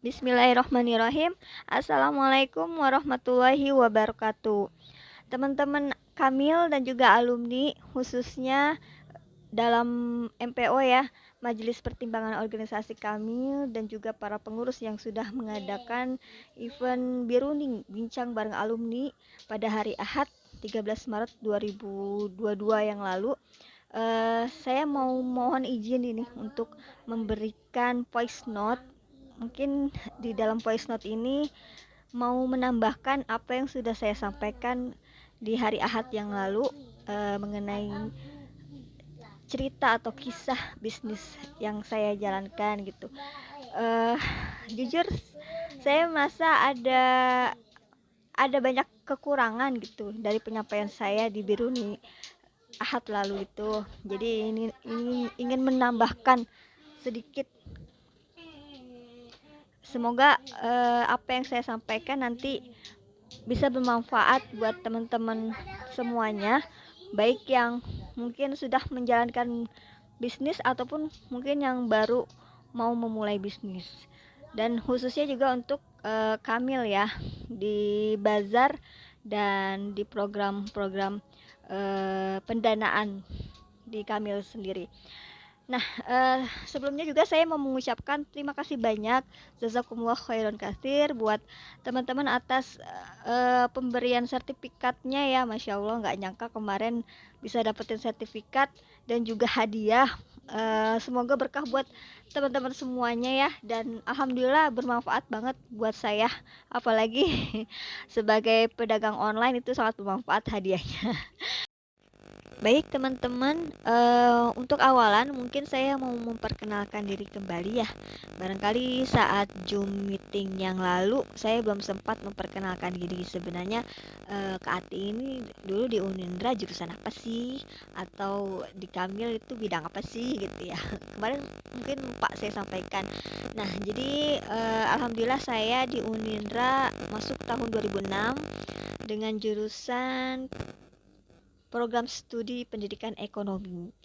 Bismillahirrahmanirrahim. Assalamualaikum warahmatullahi wabarakatuh. Teman-teman Kamil dan juga alumni, khususnya dalam MPO ya, Majelis Pertimbangan Organisasi Kamil, dan juga para pengurus yang sudah mengadakan event Biruning Bincang Bareng Alumni pada hari Ahad 13 Maret 2022 yang lalu. Saya mau mohon izin ini untuk memberikan voice note. Mungkin di dalam voice note ini mau menambahkan apa yang sudah saya sampaikan di hari Ahad yang lalu mengenai cerita atau kisah bisnis yang saya jalankan gitu. Jujur saya merasa ada banyak kekurangan gitu dari penyampaian saya di Biruni Ahad lalu itu. Jadi ini ingin menambahkan sedikit. Semoga apa yang saya sampaikan nanti bisa bermanfaat buat teman-teman semuanya, baik yang mungkin sudah menjalankan bisnis ataupun mungkin yang baru mau memulai bisnis. Dan khususnya juga untuk Kamil ya, di bazar dan di program-program pendanaan di Kamil sendiri. Nah, sebelumnya juga saya mau mengucapkan terima kasih banyak, jazakumullah khairan katsir, buat teman-teman atas pemberian sertifikatnya ya. Masya Allah, nggak nyangka kemarin bisa dapetin sertifikat dan juga hadiah. Semoga berkah buat teman-teman semuanya ya, dan alhamdulillah bermanfaat banget buat saya, apalagi sebagai pedagang online itu sangat bermanfaat hadiahnya. Baik teman-teman, untuk awalan mungkin saya mau memperkenalkan diri kembali ya. Barangkali saat Zoom meeting yang lalu saya belum sempat memperkenalkan diri. Sebenarnya Kak Ati ini dulu di Unindra jurusan apa sih? Atau di Kamil itu bidang apa sih gitu ya. Kemarin mungkin lupa saya sampaikan. Nah, jadi alhamdulillah saya di Unindra masuk tahun 2006 dengan jurusan program studi pendidikan ekonomi.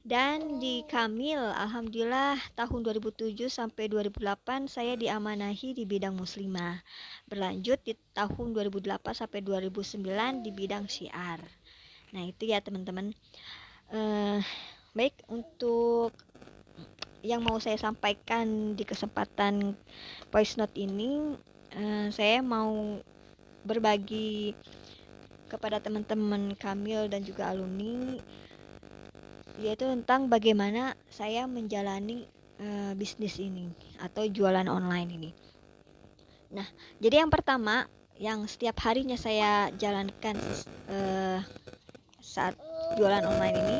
Dan di Kamil, alhamdulillah tahun 2007 sampai 2008 saya diamanahi di bidang muslimah. Berlanjut di tahun 2008 sampai 2009 di bidang syiar. Nah, itu ya teman-teman. Baik, untuk yang mau saya sampaikan di kesempatan voice note ini, saya mau berbagi kepada teman-teman Kamil dan juga alumni, yaitu tentang bagaimana saya menjalani bisnis ini atau jualan online ini. Nah, jadi yang pertama yang setiap harinya saya jalankan saat jualan online ini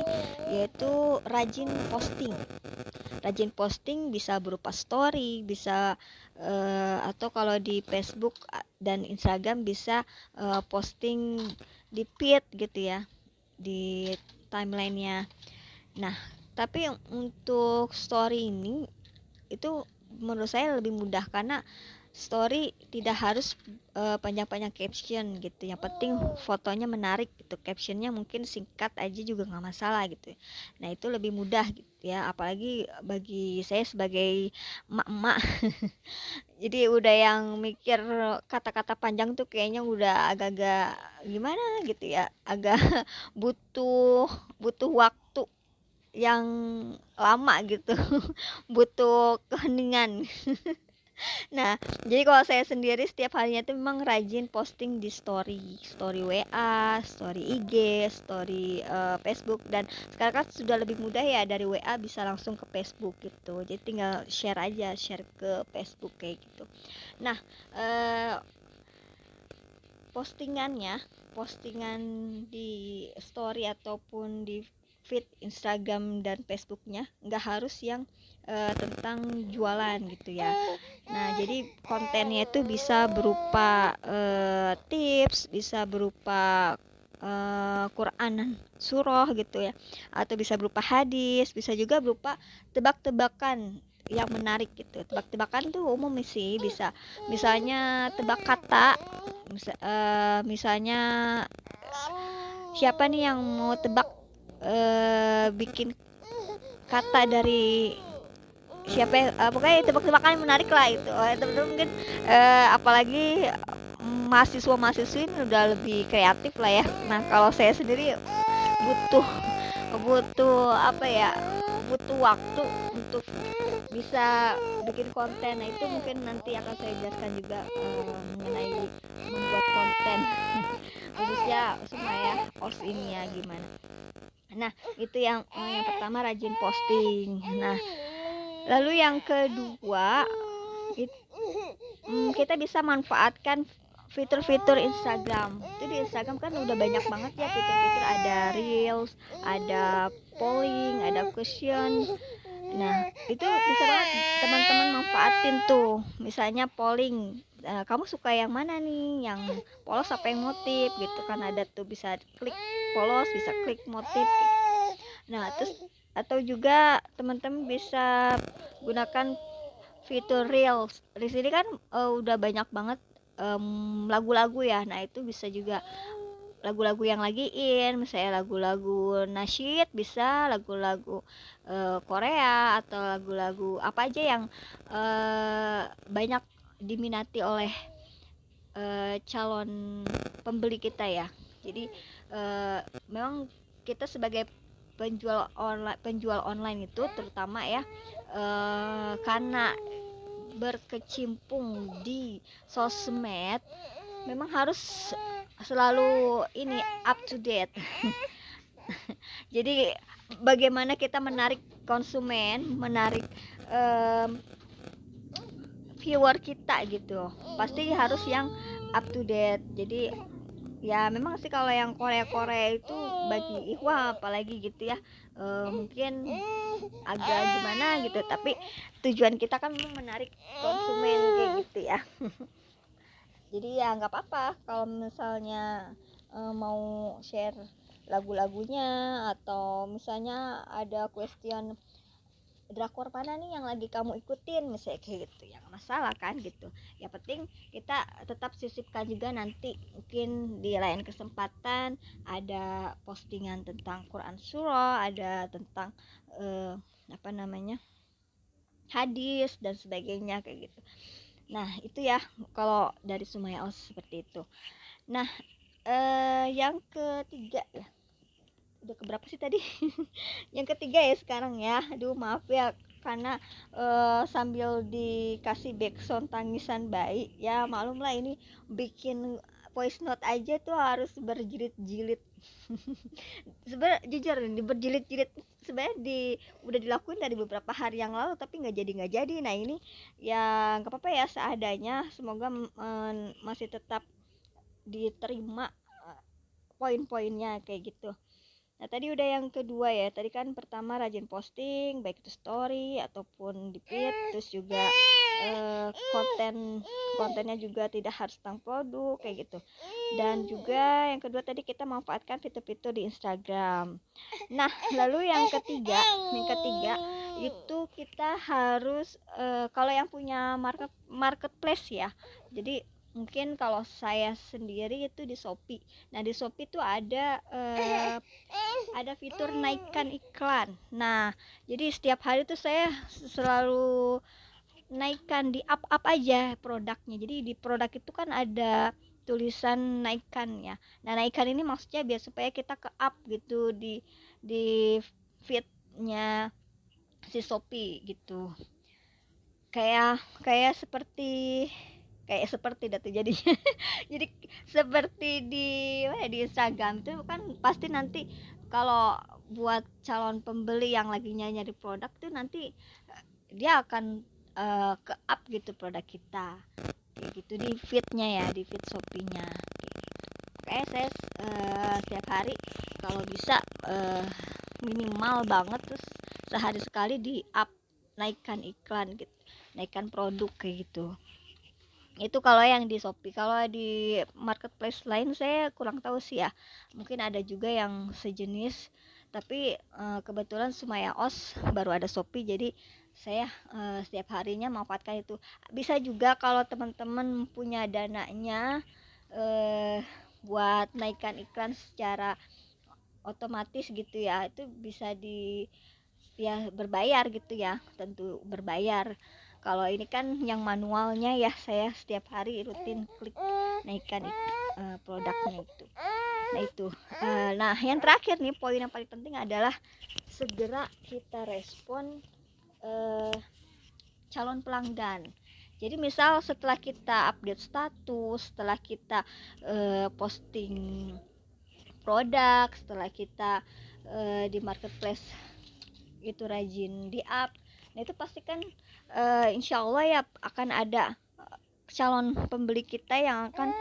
yaitu rajin posting. Rajin posting bisa berupa story, bisa atau kalau di Facebook dan Instagram bisa posting di feed gitu ya, di timelinenya. Nah, tapi untuk story ini itu menurut saya lebih mudah karena story tidak harus panjang-panjang caption gitu. Yang penting fotonya menarik gitu. Captionnya mungkin singkat aja juga nggak masalah gitu. Nah, itu lebih mudah gitu ya. Apalagi bagi saya sebagai emak-emak. Jadi udah yang mikir kata-kata panjang tuh kayaknya udah agak-agak gimana gitu ya. Agak butuh butuh waktu yang lama gitu. Butuh keheningan. Nah, jadi kalau saya sendiri setiap harinya tuh memang rajin posting di story WA, story IG, story Facebook, dan sekarang kan sudah lebih mudah ya, dari WA bisa langsung ke Facebook gitu. Jadi tinggal share ke Facebook kayak gitu. Nah, postingan di story ataupun di feed Instagram dan Facebooknya nggak harus yang tentang jualan gitu ya. Nah, jadi kontennya itu bisa berupa tips, bisa berupa Quran surah gitu ya, atau bisa berupa hadis, bisa juga berupa tebak-tebakan yang menarik gitu. Tebak-tebakan tuh umum sih, bisa misalnya tebak kata, misalnya siapa nih yang mau tebak bikin kata dari siapa yang pokoknya tebak-tebakan yang menarik lah itu. Teman-teman mungkin apalagi mahasiswa-mahasiswi ini udah lebih kreatif lah ya. Nah kalau saya sendiri butuh butuh apa ya, butuh waktu untuk bisa bikin konten. Nah itu mungkin nanti akan saya jelaskan juga mengenai membuat konten khususnya supaya os ini ya gimana. Nah itu yang pertama, rajin posting. Nah lalu yang kedua kita bisa manfaatkan fitur-fitur Instagram. Itu di Instagram kan udah banyak banget ya fitur-fitur, ada reels, ada polling, ada question. Nah itu bisa banget teman-teman manfaatin tuh. Misalnya polling, kamu suka yang mana nih, yang polos apa yang motif gitu kan, ada tuh bisa klik polos, bisa klik motif gitu. Nah terus atau juga teman-teman bisa gunakan fitur reels. Di sini kan udah banyak banget lagu-lagu ya. Nah itu bisa juga lagu-lagu yang lagi misalnya lagu-lagu nasyid, bisa lagu-lagu Korea, atau lagu-lagu apa aja yang banyak diminati oleh calon pembeli kita ya. Jadi memang kita sebagai penjual online itu terutama ya, karena berkecimpung di sosmed memang harus selalu ini up to date. Jadi bagaimana kita menarik konsumen, menarik viewer kita gitu, pasti harus yang up to date. Jadi ya memang sih kalau yang Korea itu bagi Ikhwa apalagi gitu ya, mungkin agak gimana gitu, tapi tujuan kita kan memang menarik konsumen kayak gitu ya. Jadi ya nggak apa-apa kalau misalnya mau share lagu-lagunya, atau misalnya ada question drakor mana nih yang lagi kamu ikutin misalnya kayak gitu, ya nggak masalah kan gitu. Yang penting kita tetap sisipkan juga nanti mungkin di lain kesempatan ada postingan tentang Quran surah, ada tentang apa namanya, hadis dan sebagainya kayak gitu. Nah itu ya kalau dari Sumaya Os seperti itu. Nah yang ketiga ya, udah keberapa sih tadi? Yang ketiga ya sekarang ya. Aduh maaf ya karena sambil dikasih backsound tangisan bayi ya, maklum lah ini bikin voice note aja tuh harus berjilid-jilid. Sebenarnya jujur ini berjilid-jilid sebenarnya udah dilakuin dari beberapa hari yang lalu, tapi nggak jadi. Nah ini ya nggak apa-apa ya, seadanya. Semoga masih tetap diterima poin-poinnya kayak gitu. Nah tadi udah yang kedua ya, tadi kan pertama rajin posting baik itu story ataupun di feed, terus juga kontennya juga tidak harus tentang produk kayak gitu. Dan juga yang kedua tadi kita manfaatkan fitur-fitur di Instagram. Nah lalu yang ketiga itu kita harus kalau yang punya marketplace ya, jadi mungkin kalau saya sendiri itu di Shopee. Nah di Shopee tuh ada fitur naikkan iklan. Nah jadi setiap hari tuh saya selalu naikkan, di up aja produknya. Jadi di produk itu kan ada tulisan naikkan ya. Nah naikkan ini maksudnya biar supaya kita ke up gitu di feednya si Shopee gitu. Kayak seperti datu jadinya. Jadi seperti di Instagram itu kan pasti nanti kalau buat calon pembeli yang lagi nyari produk tuh nanti dia akan ke up gitu produk kita kayak gitu di feednya ya, di feed Shopee-nya kayak gitu. Kayak saya setiap hari kalau bisa minimal banget terus sehari sekali di up, naikkan iklan gitu, naikkan produk kayak gitu. Itu kalau yang di Shopee. Kalau di marketplace lain saya kurang tahu sih ya, mungkin ada juga yang sejenis, tapi kebetulan Sumaya Os baru ada Shopee, jadi saya setiap harinya manfaatkan itu. Bisa juga kalau teman-teman punya dananya buat naikkan iklan secara otomatis gitu ya, itu bisa ya berbayar gitu ya, tentu berbayar. Kalau ini kan yang manualnya ya, saya setiap hari rutin klik naikkan produknya itu. Nah itu, nah yang terakhir nih, poin yang paling penting adalah segera kita respon calon pelanggan. Jadi misal setelah kita update status, setelah kita posting produk, setelah kita di marketplace itu rajin di up, nah itu pasti kan insya Allah ya akan ada calon pembeli kita yang akan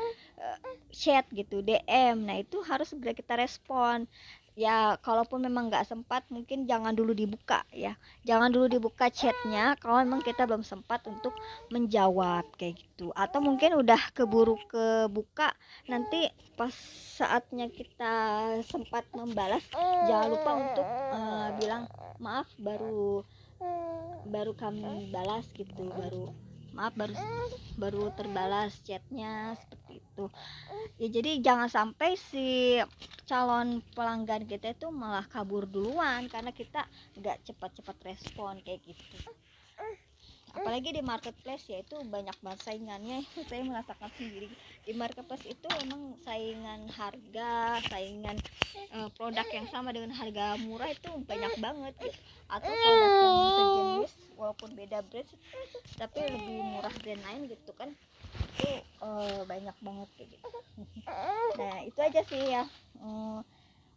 chat gitu, DM. Nah itu harus segera kita respon ya. Kalaupun memang nggak sempat, mungkin jangan dulu dibuka ya, jangan dulu dibuka chatnya kalau memang kita belum sempat untuk menjawab kayak gitu. Atau mungkin udah keburu kebuka, nanti pas saatnya kita sempat membalas, jangan lupa untuk bilang maaf, baru kami balas gitu, maaf baru terbalas chatnya, seperti itu ya. Jadi jangan sampai si calon pelanggan kita itu malah kabur duluan karena kita nggak cepat-cepat respon kayak gitu. Apalagi di marketplace ya, itu banyak banget saingannya. Saya merasakan sendiri di marketplace itu memang saingan harga, saingan produk yang sama dengan harga murah itu banyak banget gitu. Atau produk yang sejenis walaupun beda brand tapi lebih murah brand lain gitu kan, itu banyak banget kayak gitu. Nah itu aja sih ya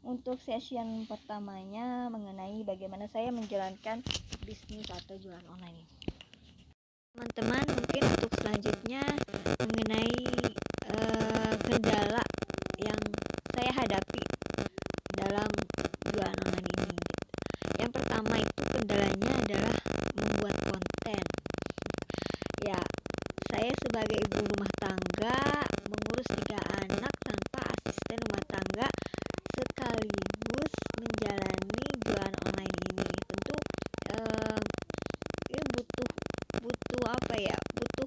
untuk session pertamanya mengenai bagaimana saya menjalankan bisnis atau jualan online ini. Teman-teman, mungkin untuk selanjutnya mengenai kendala yang saya hadapi dalam jualan online ini gitu. Yang pertama itu kendalanya adalah membuat konten ya. Saya sebagai ibu rumah tangga mengurus 3 anak tanpa asisten rumah tangga sekaligus menjalani jualan online ini. Tentu ini butuh apa ya, butuh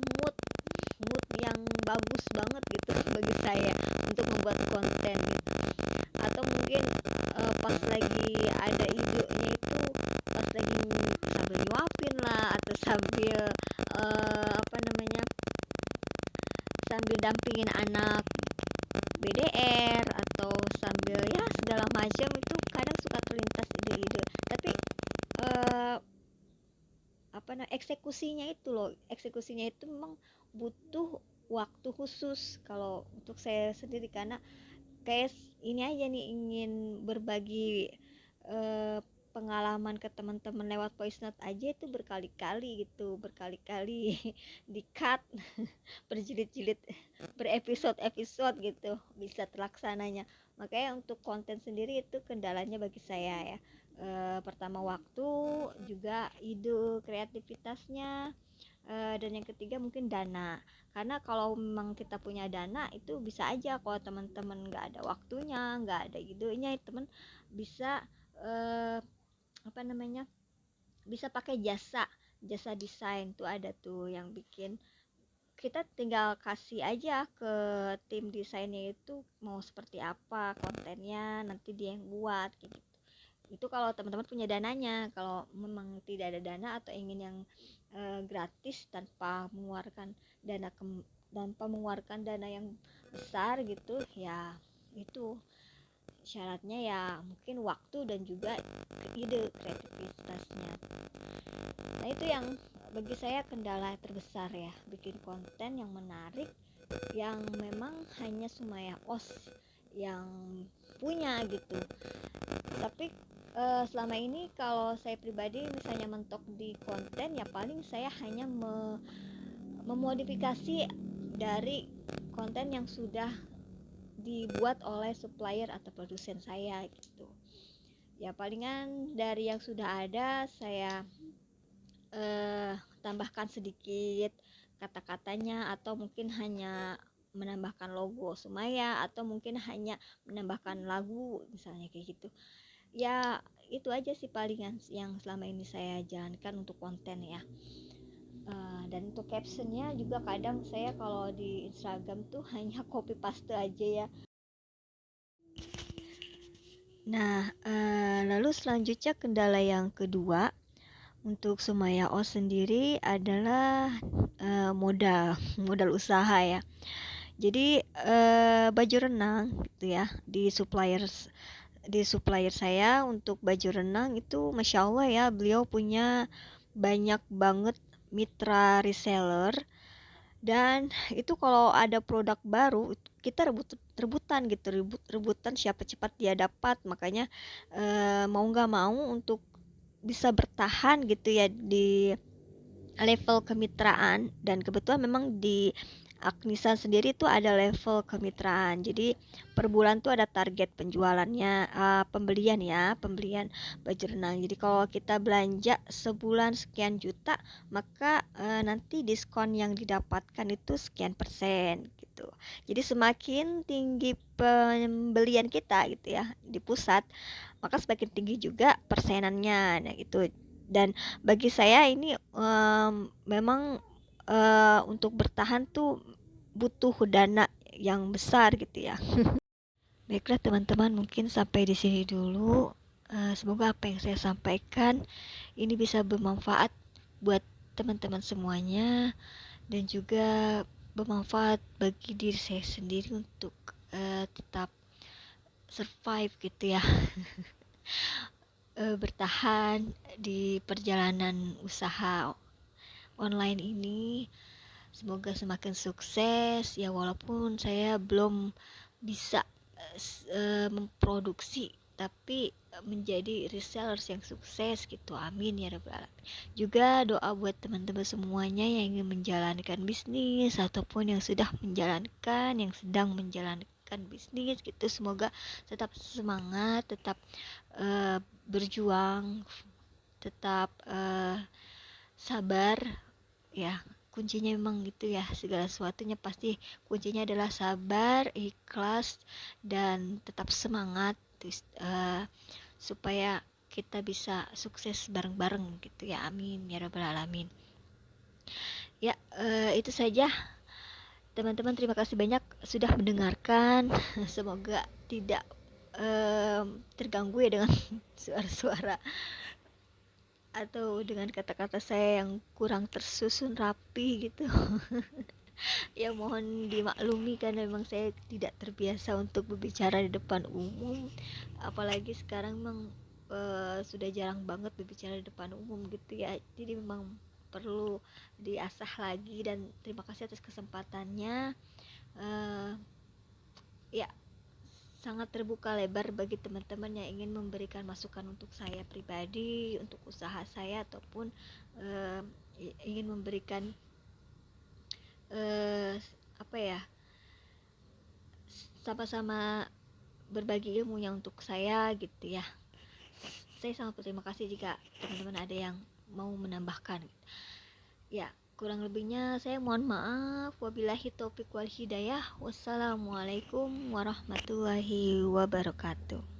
mood yang bagus banget gitu bagi saya untuk membuat konten gitu. Atau mungkin pas lagi ada idenya itu pas lagi sambil nyuapin lah, atau sambil sambil dampingin anak BDR, atau sambil ya segala macam, itu kadang suka terlintas ide-ide. Tapi eksekusinya itu memang butuh waktu khusus kalau untuk saya sendiri, karena kayak ini aja nih, ingin berbagi pengalaman ke teman-teman lewat voice note aja itu berkali-kali di cut berjilid-jilid, berepisode-episode gitu bisa terlaksananya. Makanya untuk konten sendiri itu kendalanya bagi saya ya. Pertama waktu, juga ide kreativitasnya, dan yang ketiga mungkin dana. Karena kalau memang kita punya dana itu bisa aja, kalau teman-teman nggak ada waktunya, nggak ada idenya, teman bisa bisa pakai jasa desain tuh, ada tuh yang bikin, kita tinggal kasih aja ke tim desainnya itu mau seperti apa kontennya, nanti dia yang buat gitu. Itu kalau teman-teman punya dananya. Kalau memang tidak ada dana atau ingin yang gratis tanpa mengeluarkan dana yang besar gitu ya, itu syaratnya ya mungkin waktu dan juga ide kreativitasnya. Nah itu yang bagi saya kendala terbesar ya, bikin konten yang menarik yang memang hanya Sumaya Os yang punya gitu. Tapi selama ini kalau saya pribadi misalnya mentok di konten ya, paling saya hanya memodifikasi dari konten yang sudah dibuat oleh supplier atau produsen saya gitu ya. Palingan dari yang sudah ada saya tambahkan sedikit kata-katanya, atau mungkin hanya menambahkan logo Sumaya, atau mungkin hanya menambahkan lagu misalnya kayak gitu ya. Itu aja sih palingan yang selama ini saya jalankan untuk konten ya. Dan untuk captionnya juga kadang saya kalau di Instagram tuh hanya copy paste aja ya. Nah, lalu selanjutnya kendala yang kedua untuk Sumaya Oz sendiri adalah modal, modal usaha ya. Jadi baju renang gitu ya di supplier saya untuk baju renang itu Masya Allah ya, beliau punya banyak banget mitra reseller. Dan itu kalau ada produk baru kita rebutan gitu, rebutan siapa cepat dia dapat. Makanya mau nggak mau untuk bisa bertahan gitu ya di level kemitraan, dan kebetulan memang di Agnisan sendiri tuh ada level kemitraan. Jadi per bulan tuh ada target penjualannya, pembelian baju renang. Jadi kalau kita belanja sebulan sekian juta, maka nanti diskon yang didapatkan itu sekian persen gitu. Jadi semakin tinggi pembelian kita gitu ya di pusat, maka semakin tinggi juga persenannya. Nah itu, dan bagi saya ini memang untuk bertahan tuh butuh dana yang besar gitu ya. Baiklah teman-teman, mungkin sampai di sini dulu. Semoga apa yang saya sampaikan ini bisa bermanfaat buat teman-teman semuanya, dan juga bermanfaat bagi diri saya sendiri untuk tetap survive gitu ya. Bertahan di perjalanan usaha online ini. Semoga semakin sukses ya, walaupun saya belum bisa memproduksi, tapi menjadi resellers yang sukses gitu. Amin ya rabbal alamin. Juga doa buat teman-teman semuanya yang ingin menjalankan bisnis ataupun yang sudah menjalankan, yang sedang menjalankan bisnis gitu. Semoga tetap semangat, tetap berjuang, tetap sabar ya. Kuncinya memang gitu ya, segala sesuatunya pasti kuncinya adalah sabar, ikhlas, dan tetap semangat supaya kita bisa sukses bareng-bareng gitu ya. Amin ya rabbal alamin. Ya, itu saja teman-teman, terima kasih banyak sudah mendengarkan. Semoga tidak terganggu ya dengan suara-suara atau dengan kata-kata saya yang kurang tersusun rapi gitu. Ya mohon dimaklumi karena memang saya tidak terbiasa untuk berbicara di depan umum, apalagi sekarang memang sudah jarang banget berbicara di depan umum gitu ya. Jadi memang perlu diasah lagi, dan terima kasih atas kesempatannya. uh, ya, sangat terbuka lebar bagi teman-teman yang ingin memberikan masukan untuk saya pribadi, untuk usaha saya, ataupun ingin memberikan apa ya, sama-sama berbagi ilmunya untuk saya gitu ya. Saya sangat berterima kasih jika teman-teman ada yang mau menambahkan. Ya, kurang lebihnya saya mohon maaf. Wabillahi taufik wal hidayah. Wassalamualaikum warahmatullahi wabarakatuh.